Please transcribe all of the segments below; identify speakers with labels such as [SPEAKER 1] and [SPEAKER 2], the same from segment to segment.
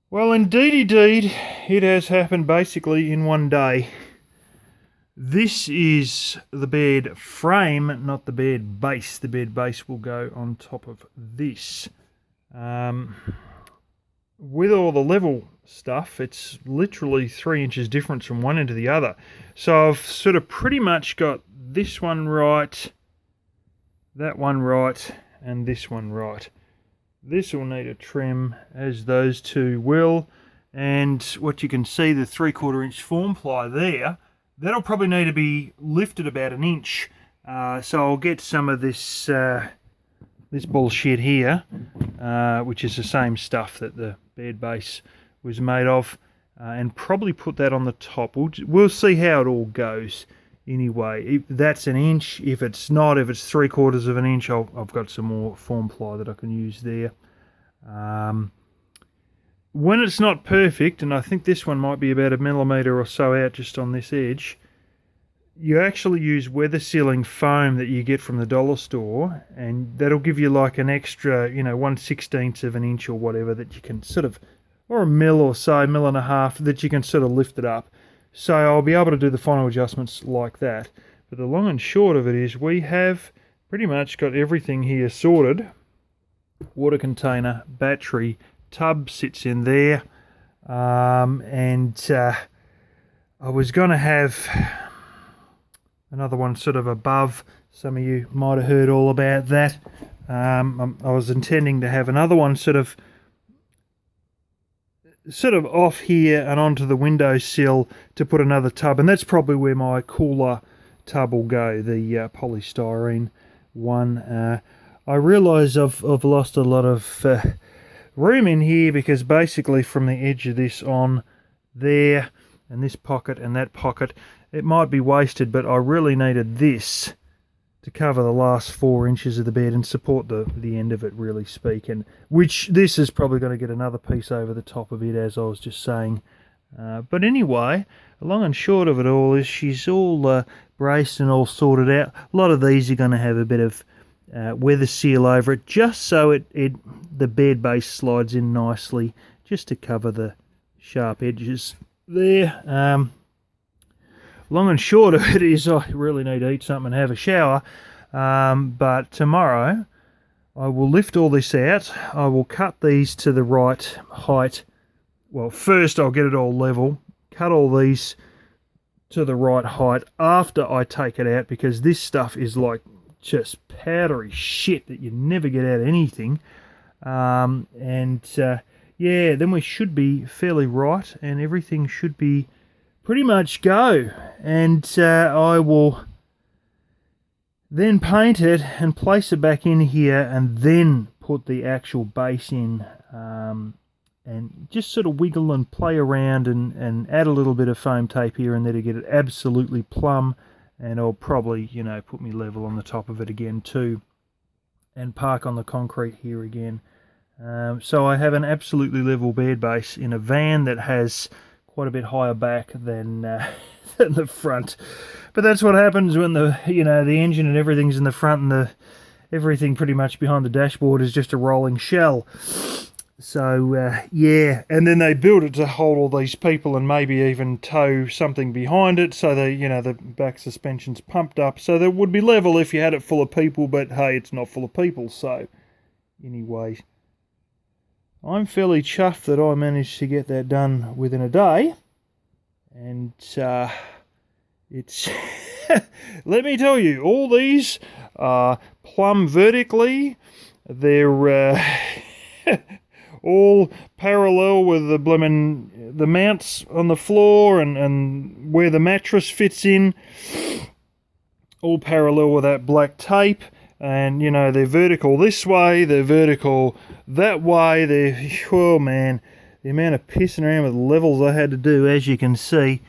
[SPEAKER 1] Well, indeed, it has happened basically in one day. This is the bed frame, not the bed base. The bed base will go on top of this. With all the level stuff, it's literally 3 inches difference from one end to the other. So I've sort of pretty much got this one right, that one right, and this one right. This will need a trim, as those two will. And what you can see, the 3/4 inch form ply there, that'll probably need to be lifted about an inch. So I'll get some of this this bullshit here, which is the same stuff that the bed base was made of, and probably put that on the top. We'll see how it all goes. Anyway, if that's an inch. If it's not, if it's 3/4 of an inch, I've got some more form ply that I can use there. When it's not perfect, and I think this one might be about 1 millimetre or so out just on this edge, you actually use weather sealing foam that you get from the dollar store, and that'll give you like an extra, 1/16 of an inch or whatever that you can sort of, or a mil or so, 1.5 mil, that you can sort of lift it up. So I'll be able to do the final adjustments like that. But the long and short of it is we have pretty much got everything here sorted. Water container, battery, tub sits in there. And I was going to have another one sort of above. Some of you might have heard all about that. I was intending to have another one sort of off here and onto the windowsill to put another tub, and that's probably where my cooler tub will go, the polystyrene one. I realise I've lost a lot of room in here, because basically from the edge of this on there, and this pocket and that pocket, it might be wasted, but I really needed this to cover the last 4 inches of the bed and support the end of it, really speaking, which this is probably going to get another piece over the top of it, as I was just saying. But anyway, the long and short of it all is she's all braced and all sorted out. A lot of these are going to have a bit of weather seal over it, just so the bed base slides in nicely, just to cover the sharp edges there. Long and short of it is I really need to eat something and have a shower. But tomorrow I will lift all this out. I will cut these to the right height. Well, first I'll get it all level, cut all these to the right height after I take it out, because this stuff is like just powdery shit that you never get out of anything. Yeah, then we should be fairly right, and everything should be pretty much go. And I will then paint it and place it back in here, and then put the actual base in, and just sort of wiggle and play around and add a little bit of foam tape here and there to get it absolutely plumb. And I'll probably, put me level on the top of it again too, and park on the concrete here again. So I have an absolutely level bed base in a van that has quite a bit higher back than than the front. But that's what happens when the engine and everything's in the front, and everything pretty much behind the dashboard is just a rolling shell. So yeah, and then they build it to hold all these people and maybe even tow something behind it, so the back suspension's pumped up, so that would be level if you had it full of people. But hey, it's not full of people. So anyway, I'm fairly chuffed that I managed to get that done within a day. And it's let me tell you, all these are plumb vertically. They're all parallel with the mounts on the floor, and where the mattress fits in, all parallel with that black tape. And they're vertical this way, they're vertical that way. Oh man, the amount of pissing around with levels I had to do, as you can see.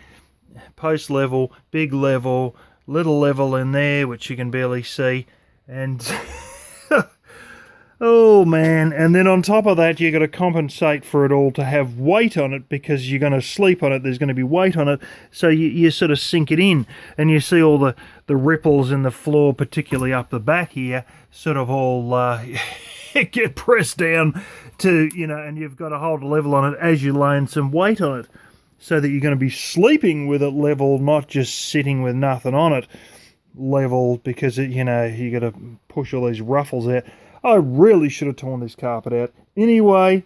[SPEAKER 1] Post level, big level, little level in there, which you can barely see. And oh man, and then on top of that, you got to compensate for it all to have weight on it, because you're going to sleep on it, there's going to be weight on it, so you sort of sink it in, and you see all the ripples in the floor, particularly up the back here, sort of all get pressed down to, and you've got to hold a level on it as you're laying some weight on it, so that you're going to be sleeping with it level, not just sitting with nothing on it level, because you got to push all these ruffles out. I really should have torn this carpet out. Anyway,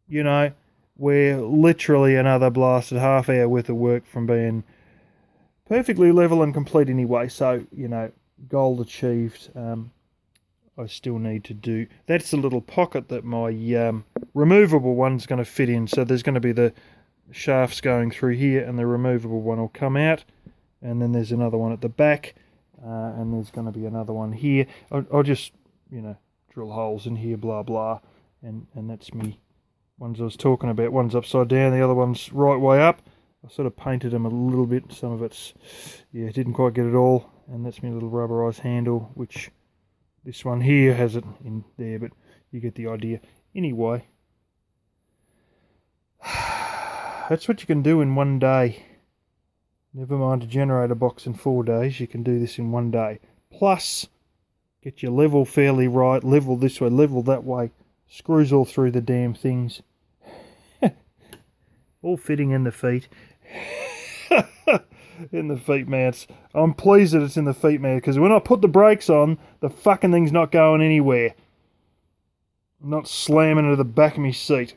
[SPEAKER 1] we're literally another blasted half hour worth of work from being perfectly level and complete anyway. So, goal achieved. I still need to do... That's the little pocket that my removable one's going to fit in. So there's going to be the shafts going through here, and the removable one will come out. And then there's another one at the back. And there's going to be another one here. I'll just, drill holes in here, blah, blah. And that's me. Ones I was talking about. One's upside down, the other one's right way up. I sort of painted them a little bit. Some of it's, didn't quite get it all. And that's my little rubberized handle, which this one here has it in there, but you get the idea. Anyway, that's what you can do in one day. Never mind a generator box in 4 days. You can do this in 1 day. Plus, get your level fairly right. Level this way, level that way. Screws all through the damn things. All fitting in the feet. In the feet mounts. I'm pleased that it's in the feet mount, because when I put the brakes on, the fucking thing's not going anywhere. I'm not slamming into the back of my seat.